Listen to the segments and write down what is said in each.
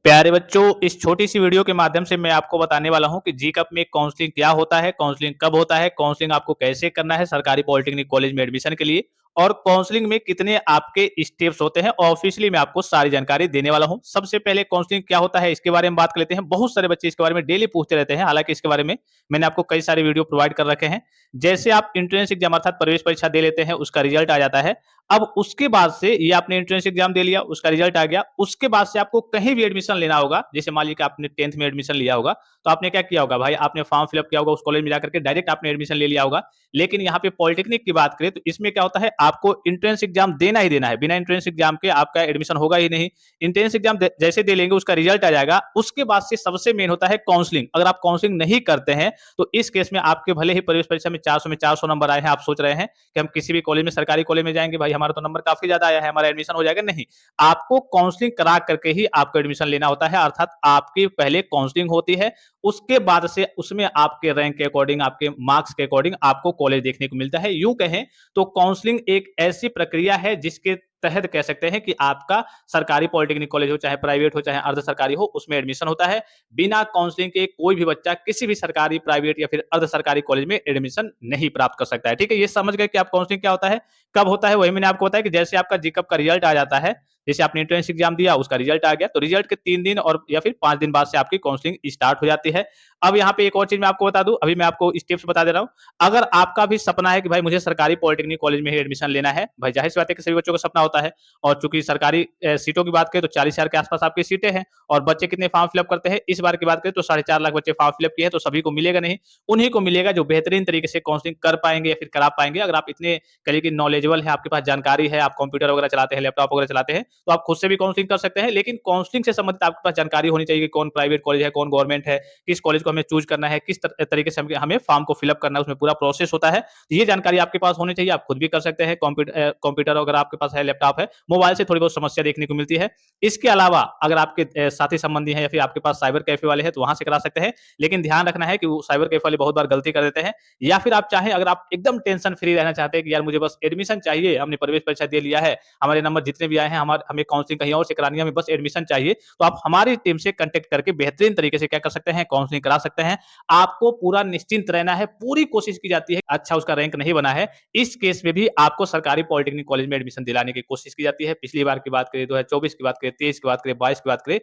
प्यारे बच्चों, इस छोटी सी वीडियो के माध्यम से मैं आपको बताने वाला हूं कि जीकअप में काउंसलिंग क्या होता है, काउंसलिंग कब होता है, काउंसलिंग आपको कैसे करना है सरकारी पॉलिटेक्निक कॉलेज में एडमिशन के लिए और काउंसलिंग में कितने आपके स्टेप्स होते हैं। ऑफिशियली मैं आपको सारी जानकारी देने वाला हूं। सबसे पहले काउंसलिंग क्या होता है इसके बारे में बात कर लेते हैं। बहुत सारे बच्चे इसके बारे में डेली पूछते रहते हैं, हालांकि इसके बारे में मैंने आपको कई सारे वीडियो प्रोवाइड कर रखे हैं। जैसे आप एंट्रेंस एग्जाम अर्थात प्रवेश परीक्षा दे लेते हैं, उसका रिजल्ट आ जाता है। अब उसके बाद से ये आपने एंट्रेंस एग्जाम दे लिया, उसका रिजल्ट आ गया, उसके बाद से आपको कहीं भी एडमिशन लेना होगा। जैसे मान लीजिए कि आपने 10th में एडमिशन लिया होगा, तो आपने क्या किया होगा भाई, आपने फॉर्म फिलअप किया होगा, उस कॉलेज में जाकर के डायरेक्ट आपने एडमिशन ले लिया होगा। लेकिन यहाँ पे पॉलिटेक्निक की बात करें तो इसमें क्या होता है, आपको एंट्रेंस एग्जाम देना ही देना है। बिना एंट्रेंस एग्जाम के आपका एडमिशन होगा ही नहीं। एंट्रेंस एग्जाम जैसे दे लेंगे, उसका रिजल्ट आ जाएगा, उसके बाद से सबसे मेन होता है काउंसलिंग। अगर आप काउंसलिंग नहीं करते हैं तो इस केस में आपके भले ही प्रवेश परीक्षा में 400 नंबर आए हैं, आप सोच रहे हैं कि हम किसी भी कॉलेज में, सरकारी कॉलेज में जाएंगे, भाई हमारा तो नंबर काफी ज्यादा आया है, हमारा एडमिशन हो जाएगा। नहीं, आपको काउंसलिंग करा करके ही आपको एडमिशन लेना होता है। अर्थात आपकी पहले काउंसलिंग होती है, उसके बाद से उसमें आपके रैंक के अकॉर्डिंग, आपके मार्क्स के अकॉर्डिंग आपको कॉलेज देखने को मिलता है। यूं कहें तो काउंसलिंग एक ऐसी प्रक्रिया है जिसके तहत कह सकते हैं कि आपका सरकारी पॉलिटेक्निक कॉलेज हो, चाहे प्राइवेट हो, चाहे अर्ध सरकारी हो, उसमें एडमिशन होता है। बिना काउंसलिंग के कोई भी बच्चा किसी भी सरकारी, प्राइवेट या फिर अर्ध सरकारी कॉलेज में एडमिशन नहीं प्राप्त कर सकता है। ठीक है, ये समझ गए कि आप काउंसलिंग क्या होता है, कब होता है। वही मैंने आपको बताया कि जैसे आपका जीकअप का रिजल्ट आ जाता है, जैसे आपने एंट्रेंस एग्जाम दिया, उसका रिजल्ट आ गया, तो रिजल्ट के 3 दिन और या फिर 5 दिन बाद से आपकी काउंसलिंग स्टार्ट हो जाती है। अब यहाँ पे एक और चीज मैं आपको बता दूं, अभी मैं आपको स्टेप्स बता दे रहा हूँ। अगर आपका भी सपना है कि भाई मुझे सरकारी पॉलिटेक्निक कॉलेज में ही एडमिशन लेना है, भाई जाहिर सी बात है कि सभी बच्चों का सपना होता है। और चूंकि सरकारी सीटों की बात करें तो 40,000 के आसपास आपकी सीटें हैं, और बच्चे कितने फॉर्म फिलअप करते हैं इस बार की बात करें तो 4.5 लाख बच्चे फॉर्म फिलअप किए हैं, तो सभी को मिलेगा नहीं। उन्हीं को मिलेगा जो बेहतरीन तरीके से काउंसलिंग कर पाएंगे या फिर करा पाएंगे। अगर आप इतने करिए कि नॉलेजेबल है, आपके पास जानकारी है, आप कंप्यूटर वगैरह चलाते हैं, लैपटॉप वगैरह चलाते हैं, तो आप खुद से भी काउंसलिंग कर सकते हैं। लेकिन काउंसलिंग से संबंधित आपके पास जानकारी होनी चाहिए कि कौन प्राइवेट कॉलेज है, कौन गवर्नमेंट है, किस कॉलेज को हमें चूज करना है, किस तरीके से हमें फॉर्म को फिलअप करना है, उसमें पूरा प्रोसेस होता है। तो ये जानकारी आपके पास होनी चाहिए। आप खुद भी कर सकते हैं, कंप्यूटर अगर आपके पास है, लैपटॉप है, मोबाइल से थोड़ी बहुत समस्या देखने को मिलती है। इसके अलावा अगर आपके साथी संबंधी हैं या फिर आपके पास साइबर कैफे वाले हैं तो वहां से करा सकते हैं। लेकिन ध्यान रखना है कि वो साइबर कैफे वाले बहुत बार गलती कर देते हैं। या फिर आप चाहें, अगर आप एकदम टेंशन फ्री रहना चाहते हैं कि यार मुझे बस एडमिशन चाहिए, हमने प्रवेश परीक्षा दे लिया है, हमारे नंबर जितने भी आए हैं, हमें काउंसलिंग कहीं और से करानी है, हमें बस एडमिशन चाहिए, तो आप हमारी टीम से कांटेक्ट करके बेहतरीन तरीके से क्या कर सकते हैं, काउंसलिंग करा सकते हैं। आपको पूरा निश्चिंत रहना है, पूरी कोशिश की जाती है। अच्छा उसका रैंक नहीं बना है, इस केस में भी आपको सरकारी पॉलिटेक्निक कॉलेज में एडमिशन दिलाने की कोशिश की जाती है। पिछली बार की बात करें, 2024 की बात करें, 23 की बात करें, 22 की बात करें,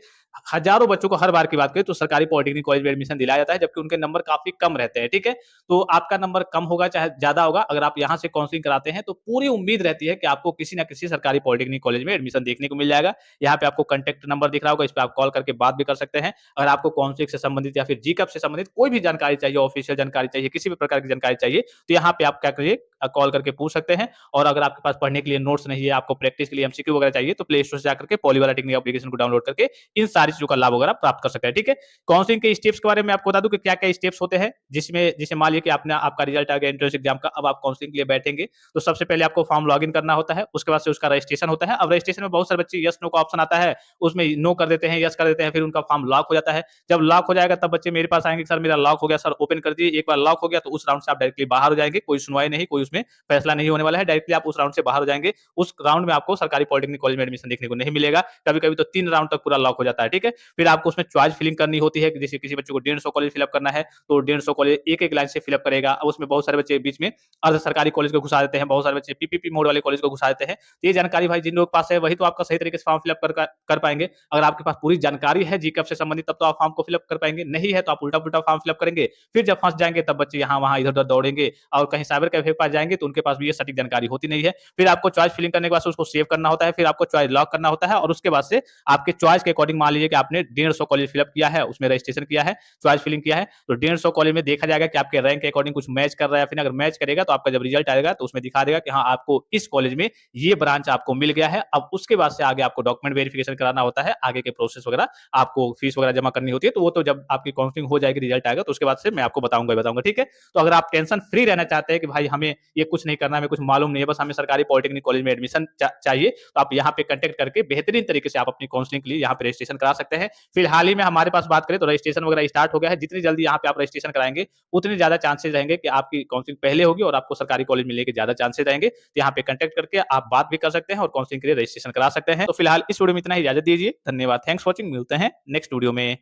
हजारों बच्चों को हर बार की बात करें तो सरकारी पॉलिटेक्निक कॉलेज में एडमिशन दिलाया जाता है, जबकि उनके नंबर काफी कम रहते हैं। ठीक है, तो आपका नंबर कम होगा चाहे ज्यादा होगा, अगर आप यहाँ से काउंसलिंग कराते हैं तो पूरी उम्मीद रहती है कि आपको किसी ना किसी सरकारी पॉलिटेक्निक कॉलेज में एडमिशन देखने को मिल जाएगा। यहाँ पे आपको कॉन्टैक्ट नंबर दिख रहा होगा, इस पे आप कॉल करके बात भी कर सकते हैं। अगर आपको काउंसलिंग से संबंधित या फिर जीकअप से संबंधित कोई भी जानकारी चाहिए, ऑफिशियल जानकारी चाहिए, किसी भी प्रकार की जानकारी चाहिए, तो यहाँ पे आप क्या करिए, कॉल करके पूछ सकते हैं। और अगर आपके पास पढ़ने के लिए नोट्स नहीं है, आपको प्रैक्टिस के लिए एमसीक्यू वगैरह चाहिए, तो प्ले स्टोर से जाकर के पॉली वाला टेक्निक एप्लीकेशन को डाउनलोड करके इन सारी चीजों का लाभ वगैरह प्राप्त कर सकते हैं। ठीक है, काउंसलिंग के स्टेप्स के बारे में आपको बता दूं कि क्या क्या स्टेप्स होते हैं। जिसमें जैसे मान लीजिए कि आपने, आपका रिजल्ट आ गया एंट्रेंस एग्जाम का, अब आप काउंसलिंग के लिए बैठेंगे, तो सबसे पहले आपको फॉर्म लॉगिन करना होता है, उसके बाद से उसका रजिस्ट्रेशन होता है। अब रजिस्ट्रेशन में बहुत सारे बच्चे यस नो का ऑप्शन आता है, उसमें नो कर देते हैं, यस कर देते हैं, फिर उनका फॉर्म लॉक हो जाता है। जब लॉक हो जाएगा तब बच्चे मेरे पास आएंगे, सर मेरा लॉक हो गया, सर ओपन कर दिए। एक बार लॉक हो गया तो उस राउंड से आप डायरेक्टली बाहर हो जाएंगे, कोई सुनवाई नहीं, कोई उसमें फैसला नहीं होने वाला है, डायरेक्टली आप उस राउंड से बाहर हो जाएंगे। उस राउंड में आपको सरकारी पॉलिटेक्निक कॉलेज में एडमिशन देखने को नहीं मिलेगा। कभी कभी तो 3 राउंड तक पूरा लॉक हो जाता है। ठीक है, फिर आपको उसमें चॉइस फिलिंग करनी होती है कि जैसे किसी बच्चे को 150 कॉलेज फिलअप करना है तो 150 कॉलेज एक एक लाइन से फिलअप करेगा। अब उसमें बहुत सारे बच्चे बीच में अर्ध सरकारी कॉलेज को घुसा देते हैं, बहुत सारे बच्चे पीपीपी मोड वाले कॉलेज को घुसा देते हैं। तो ये जानकारी भाई जिन लोगों के पास है वही तो आपका सही तरीके से फॉर्म फिलअप कर पाएंगे। अगर आपके पास पूरी जानकारी है जीकअप से संबंधित तब तो आप फॉर्म को फिलअप कर पाएंगे, नहीं है तो आप उल्टा पुल्टा फॉर्म फिलअप करेंगे। फिर जब फंस जाएंगे तब बच्चे यहाँ वहां इधर उधर दौड़ेंगे, और कहीं साइबर कैफे के पास जाएंगे तो उनके पास भी ये सटीक जानकारी होती नहीं है। फिर आपको चॉइस फिलिंग करने के बाद उसको सेव करना होता है, फिर आपको चॉइस लॉक करना होता है, और उसके बाद से आपके चॉइस के अकॉर्डिंग मान लीजिए कि आपने 150 कॉलेज फिलअप किया है, उसमें रजिस्ट्रेशन किया है, चॉइस फिलिंग किया है, तो 150 कॉलेज में देखा जाएगा कि आपके रैंक के अकॉर्डिंग कुछ मैच कर रहा है। फिर अगर मैच करेगा तो आपका जब रिजल्ट आएगा तो उसमें दिखा देगा कि हाँ आपको इस कॉलेज में ये ब्रांच आपको मिल गया है। अब उसके बाद से आगे आपको डॉक्यूमेंट वेरिफिकेशन कराना होता है, आगे के प्रोसेस वगैरह, आपको फीस वगैरह जमा करनी होती है, तो वो तो जब आपकी काउंसलिंग हो जाएगी, रिजल्ट आएगा तो उसके बाद से मैं आपको बताऊंगा। ठीक है, तो अगर आप टेंशन फ्री रहना चाहते हैं कि भाई हमें ये कुछ नहीं करना, हमें कुछ मालूम नहीं है, बस हमें सरकारी पॉलिटेक्निक कॉलेज में एडमिशन चाहिए, तो आप यहाँ पे कंटेक्ट करके बेहतरीन तरीके से आप अपनी काउंसलिंग के लिए यहाँ पे रजिस्ट्रेशन करा सकते हैं। फिलहाल ही में हमारे पास बात करें तो रजिस्ट्रेशन वगैरह स्टार्ट हो गया है। जितनी जल्दी यहाँ पे आप रजिस्ट्रेशन कराएंगे उतने ज्यादा चांसेस रहेंगे कि आपकी काउंसलिंग पहले होगी और आपको सरकारी कॉलेज मिलने के ज्यादा चांसेस रहेंगे। तो यहाँ पे कंटेक्ट करके आप बात भी कर सकते हैं और काउंसलिंग के लिए रजिस्ट्रेशन करा सकते हैं। तो फिलहाल इस वीडियो में इतना ही, इजाजत दीजिए। धन्यवाद। Thanks for watching. मिलते हैं नेक्स्ट वीडियो में।